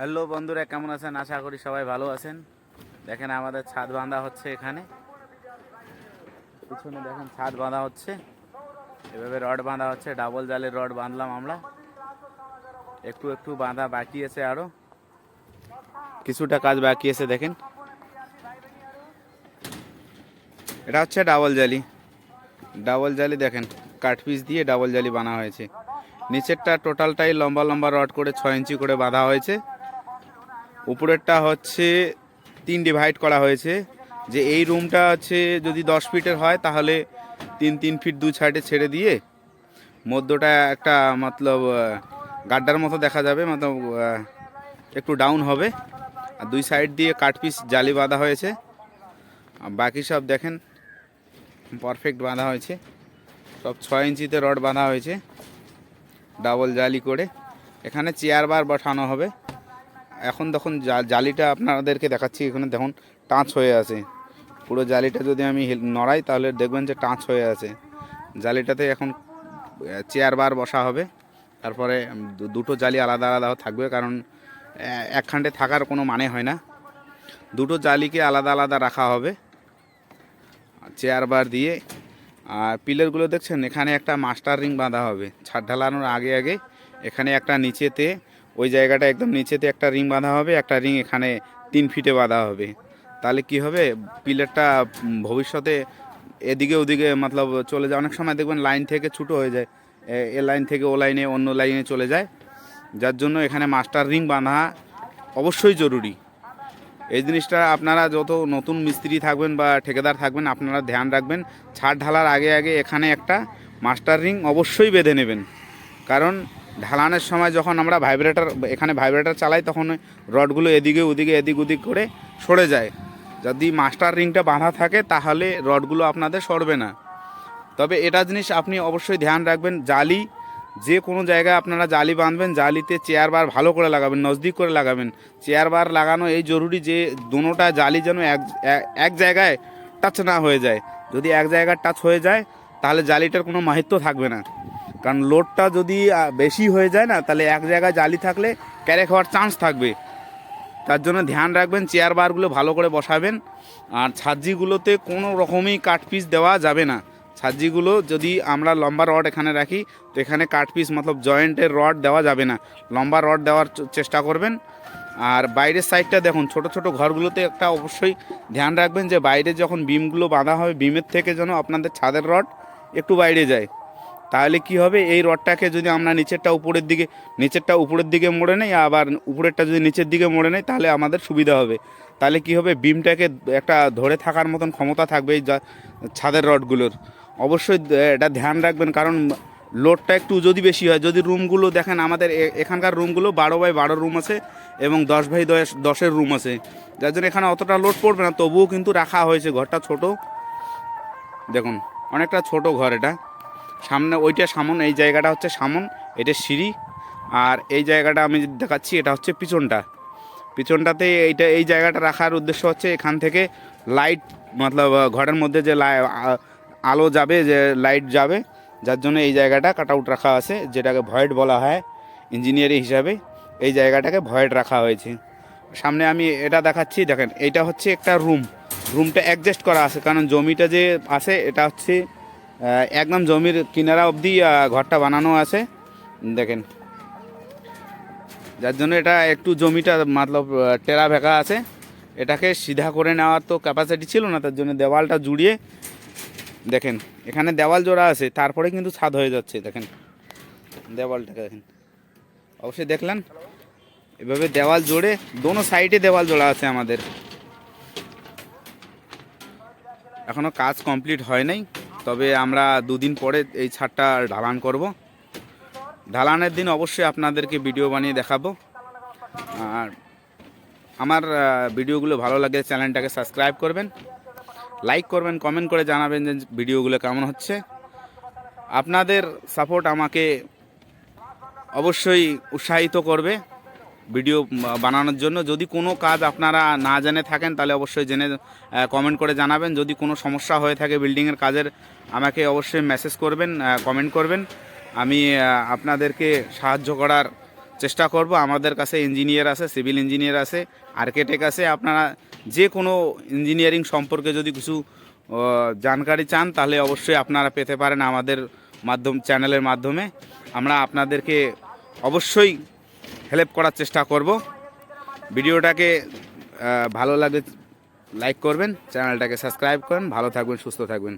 Hello বন্ধুরা, কেমন আছেন? আশা করি সবাই ভালো আছেন। দেখেন আমাদের ছাদ বাঁধা হচ্ছে এখানে, পিছনে দেখেন ছাদ বাঁধা হচ্ছে, এভাবে রড বাঁধা হচ্ছে। ডাবল জালের রড বাঁধলাম আমরা, একটু একটু বাঁধা বাকি আছে, আরো কিছুটা কাজ বাকি আছে। দেখেন এটা হচ্ছে ডাবল জালি। ডাবল জালি দেখেন, কাঠ পিস দিয়ে ডাবল জালি বানা হয়েছে। নিচেরটা টোটালটাই লম্বা লম্বা রড করে 6 ইঞ্চি করে বাঁধা হয়েছে। উপরেরটা হচ্ছে 3 ডিভাইড করা হয়েছে, যে এই রুমটা হচ্ছে যদি 10 ফিটের হয় তাহলে 3 ফিট 2 সাইডে ছেড়ে দিয়ে মধ্যটা একটা মতলব গাড্ডার মতো দেখা যাবে, মতলব একটু ডাউন হবে। আর 2 সাইড দিয়ে কাঠ পিস জালি বাঁধা হয়েছে। আর বাকি সব দেখেন পারফেক্ট বাঁধা হয়েছে, সব 6 ইঞ্চিতে রড বাঁধা হয়েছে ডাবল জালি করে। এখানে চেয়ার বার বসানো হবে। এখন দেখুন জালিটা আপনাদেরকে দেখাচ্ছি, এখানে দেখুন টাচ হয়ে আছে পুরো জালিটা। যদি আমি নড়াই তাহলে দেখবেন যে টাচ হয়ে আছে জালিটাতে। এখন চেয়ার বার বসা হবে, তারপরে দুটো জালি আলাদা আলাদা থাকবে, কারণ একখানে থাকার কোনো মানে হয় না। দুটো জালিকে আলাদা আলাদা রাখা হবে চেয়ার বার দিয়ে। আর পিলারগুলো দেখছেন, এখানে একটা মাস্টার রিং বাঁধা হবে ছাদ ঢালানোর আগে আগে। এখানে একটা নিচেতে, ওই জায়গাটা একদম নিচেতে একটা রিং বাঁধা হবে, একটা রিং এখানে 3 ফিটে বাঁধা হবে। তাহলে কি হবে, পিলারটা ভবিষ্যতে এদিকে ওদিকে মতলব চলে যায়। অনেক সময় দেখবেন লাইন থেকে ছুটো হয়ে যায়, এ লাইন থেকে ও লাইনে অন্য লাইনে চলে যায়, যার জন্য এখানে মাস্টার রিং বাঁধা অবশ্যই জরুরি। এই জিনিসটা আপনারা যত নতুন মিস্ত্রি থাকবেন বা ঠিকাদার থাকবেন, আপনারা ধ্যান রাখবেন। ছাদ ঢালার আগে আগে এখানে একটা মাস্টার রিং অবশ্যই বেঁধে নেবেন, কারণ ঢালানোর সময় যখন আমরা এখানে ভাইব্রেটর চালাই, তখন রডগুলো এদিকে ওদিকে এদিক ওদিক করে সরে যায়। যদি মাস্টার রিংটা বাঁধা থাকে তাহলে রডগুলো আপনাদের সরবে না। তবে এটা জিনিস আপনি অবশ্যই ধ্যান রাখবেন, জালি যে কোনো জায়গায় আপনারা জালি বাঁধবেন, জালিতে চেয়ার বার ভালো করে লাগাবেন, নজদিক করে লাগাবেন। চেয়ার বার লাগানো এই জরুরি যে দুটোটা জালি যেন এক জায়গায় টাচ না হয়ে যায়। যদি এক জায়গায় টাচ হয়ে যায় তাহলে জালিটার কোনো মাহাত্ম্য থাকবে না, কারণ লোডটা যদি বেশি হয়ে যায় না, তাহলে এক জায়গায় জালি থাকলে ক্যারেক হওয়ার চান্স থাকবে। তার জন্য ধ্যান রাখবেন, চেয়ার বারগুলো ভালো করে বসাবেন। আর ছাজ্জিগুলোতে কোনো রকমই কাঠ পিস দেওয়া যাবে না। ছাজ্জিগুলো যদি আমরা লম্বা রড এখানে রাখি, তো এখানে কাঠ পিস মতলব জয়েন্টের রড দেওয়া যাবে না, লম্বা রড দেওয়ার চেষ্টা করবেন। আর বাইরের সাইডটা দেখুন, ছোট ছোট ঘরগুলোতে একটা অবশ্যই ধ্যান রাখবেন যে বাইরে যখন বিমগুলো বাঁধা হবে, বিমের থেকে যেন আপনাদের ছাদের রড একটু বাইরে যায়। তাহলে কি হবে, এই রডটাকে যদি আমরা নিচেরটা উপরের দিকে মোড়ে নেই, আবার উপরেরটা যদি নিচের দিকে মোড়ে নেই, তাহলে আমাদের সুবিধা হবে। তাহলে কি হবে, বিমটাকে একটা ধরে থাকার মতন ক্ষমতা থাকবে এই ছাদের রডগুলোর। অবশ্যই এটা ধ্যান রাখবেন, কারণ লোডটা একটু যদি বেশি হয়, যদি রুমগুলো দেখেন আমাদের এখানকার রুমগুলো 12x12 রুম আছে এবং 10x10 রুম আছে, যার জন্য এখানে অতটা লোড পড়বে না। তবুও কিন্তু রাখা হয়েছে, ঘরটা ছোট দেখুন, অনেকটা ছোট ঘর। এটা সামনে ওইটা সামন, এই জায়গাটা হচ্ছে সামন, এটা সিঁড়ি। আর এই জায়গাটা আমি দেখাচ্ছি, এটা হচ্ছে পিছনটাতে এই জায়গাটা রাখার উদ্দেশ্য হচ্ছে এখান থেকে লাইট মতলব ঘরের মধ্যে যে আলো যাবে, যে লাইট যাবে, যার জন্য এই জায়গাটা কাট আউট রাখা আছে, যেটাকে ভয়েড বলা হয় ইঞ্জিনিয়ারিং হিসাবে। এই জায়গাটাকে ভয়েড রাখা হয়েছে। সামনে আমি এটা দেখাচ্ছি, দেখেন এইটা হচ্ছে একটা রুমটা অ্যাডজাস্ট করা আছে, কারণ জমিটা যে আছে এটা হচ্ছে একদম জমির কিনারা অবধি ঘরটা বানানো আছে দেখেন, যার জন্য এটা একটু জমিটা মতলব টেরা ভেকা আছে। এটাকে সিধা করে নেওয়ার তো ক্যাপাসিটি ছিল না, তার জন্য দেওয়ালটা জুড়িয়ে দেখেন, এখানে দেওয়াল জোড়া আছে, তারপরে কিন্তু ছাদ হয়ে যাচ্ছে। দেখেন দেওয়ালটাকে দেখেন, অবশ্যই দেখলেন, এভাবে দেওয়াল জোড়ে দোনো সাইডে দেওয়াল জোড়া আছে আমাদের। এখনও কাজ কমপ্লিট হয় নাই, তবে আমরা 2 দিন পরে এই ছাদটা ঢালান করব। ঢালানের দিন অবশ্যই আপনাদেরকে ভিডিও বানিয়ে দেখাবো। আর আমার ভিডিওগুলো ভালো লাগে চ্যানেলটাকে সাবস্ক্রাইব করবেন, লাইক করবেন, কমেন্ট করে জানাবেন যে ভিডিওগুলো কেমন হচ্ছে। আপনাদের সাপোর্ট আমাকে অবশ্যই উৎসাহিত করবে ভিডিও বানানোর জন্য। যদি কোনো কাজ আপনারা না জেনে থাকেন তাহলে অবশ্যই জেনে কমেন্ট করে জানাবেন। যদি কোনো সমস্যা হয়ে থাকে বিল্ডিংয়ের কাজের, আমাকে অবশ্যই মেসেজ করবেন, কমেন্ট করবেন। আমি আপনাদেরকে সাহায্য করার চেষ্টা করব। আমাদের কাছে ইঞ্জিনিয়ার আছে, সিভিল ইঞ্জিনিয়ার আছে, আর্কিটেক্ট আছে। আপনারা যে কোনো ইঞ্জিনিয়ারিং সম্পর্কে যদি কিছু জানকারি চান তাহলে অবশ্যই আপনারা পেতে পারেন আমাদের চ্যানেলের মাধ্যমে। আমরা আপনাদেরকে অবশ্যই হেল্প করার চেষ্টা করব। ভিডিওটাকে ভালো লাগে লাইক করবেন, চ্যানেলটাকে সাবস্ক্রাইব করেন। ভালো থাকবেন, সুস্থ থাকবেন।